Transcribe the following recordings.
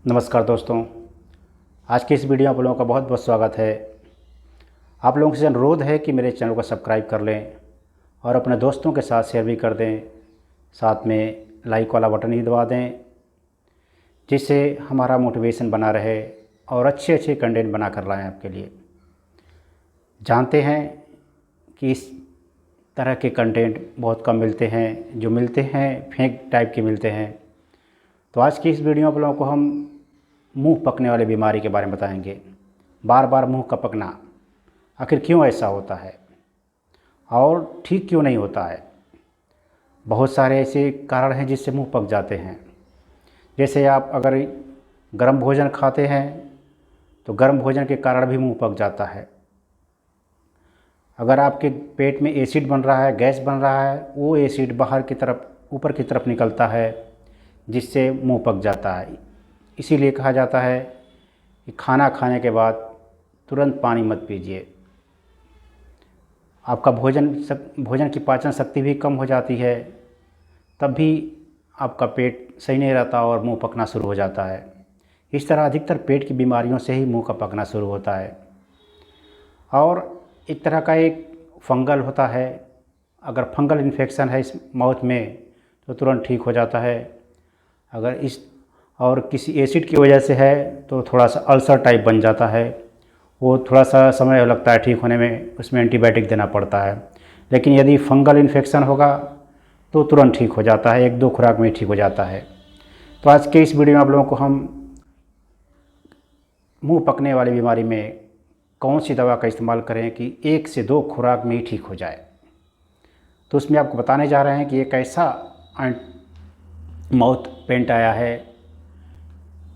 नमस्कार दोस्तों। आज की इस वीडियो में आप लोगों का बहुत बहुत स्वागत है। आप लोगों से अनुरोध है कि मेरे चैनल को सब्सक्राइब कर लें और अपने दोस्तों के साथ शेयर भी कर दें, साथ में लाइक वाला बटन ही दबा दें, जिससे हमारा मोटिवेशन बना रहे और अच्छे अच्छे कंटेंट बना कर लाएँ आपके लिए। जानते हैं कि इस तरह के कंटेंट बहुत कम मिलते हैं, जो मिलते हैं फेक टाइप के मिलते हैं। तो आज की इस वीडियो में आप लोगों को हम मुंह पकने वाली बीमारी के बारे में बताएंगे। बार बार मुंह का पकना, आखिर क्यों ऐसा होता है और ठीक क्यों नहीं होता है। बहुत सारे ऐसे कारण हैं जिससे मुंह पक जाते हैं। जैसे आप अगर गर्म भोजन खाते हैं तो गर्म भोजन के कारण भी मुंह पक जाता है। अगर आपके पेट में एसिड बन रहा है, गैस बन रहा है, वो एसिड बाहर की तरफ, ऊपर की तरफ निकलता है, जिससे मुंह पक जाता है। इसीलिए कहा जाता है कि खाना खाने के बाद तुरंत पानी मत पीजिए। आपका भोजन की पाचन शक्ति भी कम हो जाती है, तब भी आपका पेट सही नहीं रहता और मुंह पकना शुरू हो जाता है। इस तरह अधिकतर पेट की बीमारियों से ही मुंह का पकना शुरू होता है। और एक तरह का एक फंगल होता है। अगर फंगल इन्फेक्शन है इस माउथ में तो तुरंत ठीक हो जाता है। अगर इस और किसी एसिड की वजह से है तो थोड़ा सा अल्सर टाइप बन जाता है, वो थोड़ा सा समय लगता है ठीक होने में, उसमें एंटीबायोटिक देना पड़ता है। लेकिन यदि फंगल इन्फेक्शन होगा तो तुरंत ठीक हो जाता है, 1-2 खुराक में ठीक हो जाता है। तो आज के इस वीडियो में आप लोगों को हम मुंह पकने वाली बीमारी में कौन सी दवा का इस्तेमाल करें कि 1 से 2 खुराक में ही ठीक हो जाए। तो उसमें आपको बताने जा रहे हैं कि एक ऐसा माउथ पेंट आया है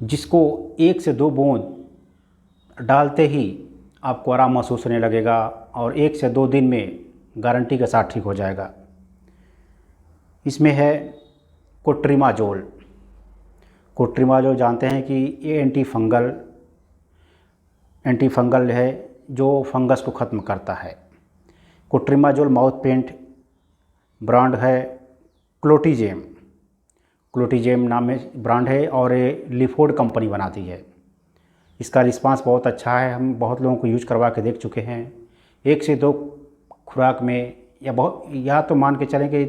जिसको 1 से 2 बूंद डालते ही आपको आराम महसूस होने लगेगा और 1 से 2 दिन में गारंटी के साथ ठीक हो जाएगा। इसमें है कोट्रिमाजोल। कोट्रिमाजोल जानते हैं कि ये एंटी फंगल है, जो फंगस को ख़त्म करता है। कोट्रिमाजोल माउथ पेंट ब्रांड है क्लोटीजेम। क्लोटीजेम नाम में ब्रांड है और ये लिफोर्ड कंपनी बनाती है। इसका रिस्पांस बहुत अच्छा है, हम बहुत लोगों को यूज करवा के देख चुके हैं। 1 से 2 खुराक में या तो मान के चलें कि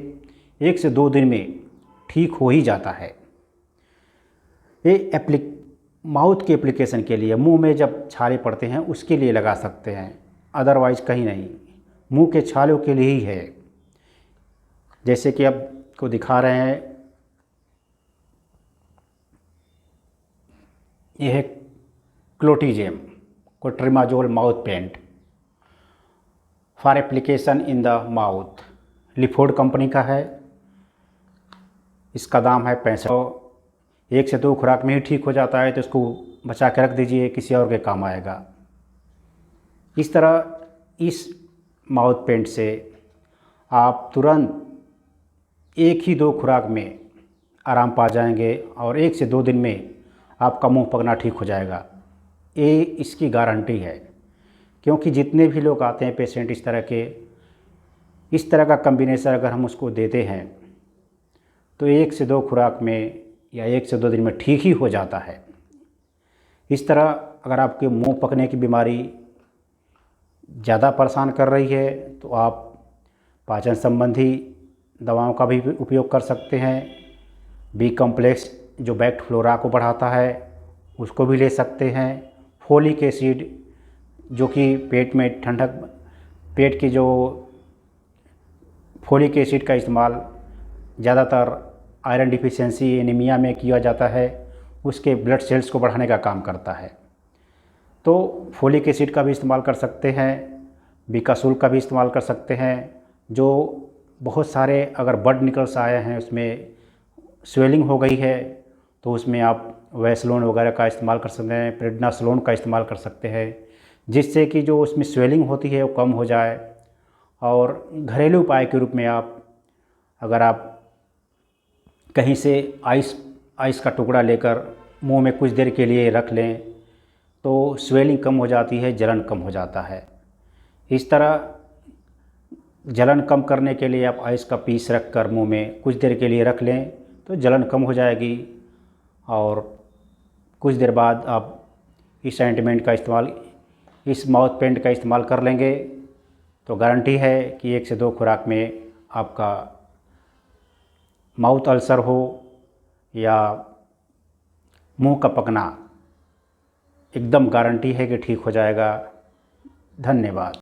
1 से 2 दिन में ठीक हो ही जाता है। ये माउथ के एप्लीकेशन के लिए, मुंह में जब छाले पड़ते हैं उसके लिए लगा सकते हैं, अदरवाइज़ कहीं नहीं। मुंह के छालों के लिए ही है। जैसे कि आपको दिखा रहे हैं, यह है क्लोटीजेम clotrimazole mouth paint for application in the mouth. Leeford company का है। इसका दाम है 65। 1 से 2 खुराक में ही ठीक हो जाता है, तो इसको बचा के रख दीजिए, किसी और के काम आएगा। इस तरह इस माउथ पेंट से आप तुरंत 1 ही 2 खुराक में आराम पा जाएंगे और 1 से 2 दिन में आपका मुंह पकना ठीक हो जाएगा। ये इसकी गारंटी है, क्योंकि जितने भी लोग आते हैं पेशेंट इस तरह का कम्बिनेशन अगर हम उसको देते हैं तो 1 से 2 खुराक में या 1 से 2 दिन में ठीक ही हो जाता है। इस तरह अगर आपके मुंह पकने की बीमारी ज़्यादा परेशान कर रही है तो आप पाचन संबंधी दवाओं का भी उपयोग कर सकते हैं। बी कॉम्प्लेक्स जो बैक्ट फ्लोरा को बढ़ाता है उसको भी ले सकते हैं। फोलिक एसिड जो कि पेट में ठंडक, पेट की जो फोलिक एसिड का इस्तेमाल ज़्यादातर आयरन डिफिशिएंसी एनीमिया में किया जाता है, उसके ब्लड सेल्स को बढ़ाने का काम करता है। तो फोलिक एसिड का भी इस्तेमाल कर सकते हैं, बिकासूल का भी इस्तेमाल कर सकते हैं। जो बहुत सारे अगर ब्लड निकल्स आए हैं, उसमें स्वेलिंग हो गई है, तो उसमें आप वैसलोन वगैरह का इस्तेमाल कर सकते हैं, प्रेडनासोलोन का इस्तेमाल कर सकते हैं, जिससे कि जो उसमें स्वेलिंग होती है वो कम हो जाए। और घरेलू उपाय के रूप में अगर आप कहीं से आइस का टुकड़ा लेकर मुंह में कुछ देर के लिए रख लें तो स्वेलिंग कम हो जाती है, जलन कम हो जाता है। इस तरह जलन कम करने के लिए आप आइस का पीस रख कर मुँह में कुछ देर के लिए रख लें तो जलन कम हो जाएगी और कुछ देर बाद आप इस ऑइंटमेंट का इस्तेमाल, इस माउथ पेंट का इस्तेमाल कर लेंगे तो गारंटी है कि 1 से 2 खुराक में आपका माउथ अल्सर हो या मुंह का पकना एकदम गारंटी है कि ठीक हो जाएगा। धन्यवाद।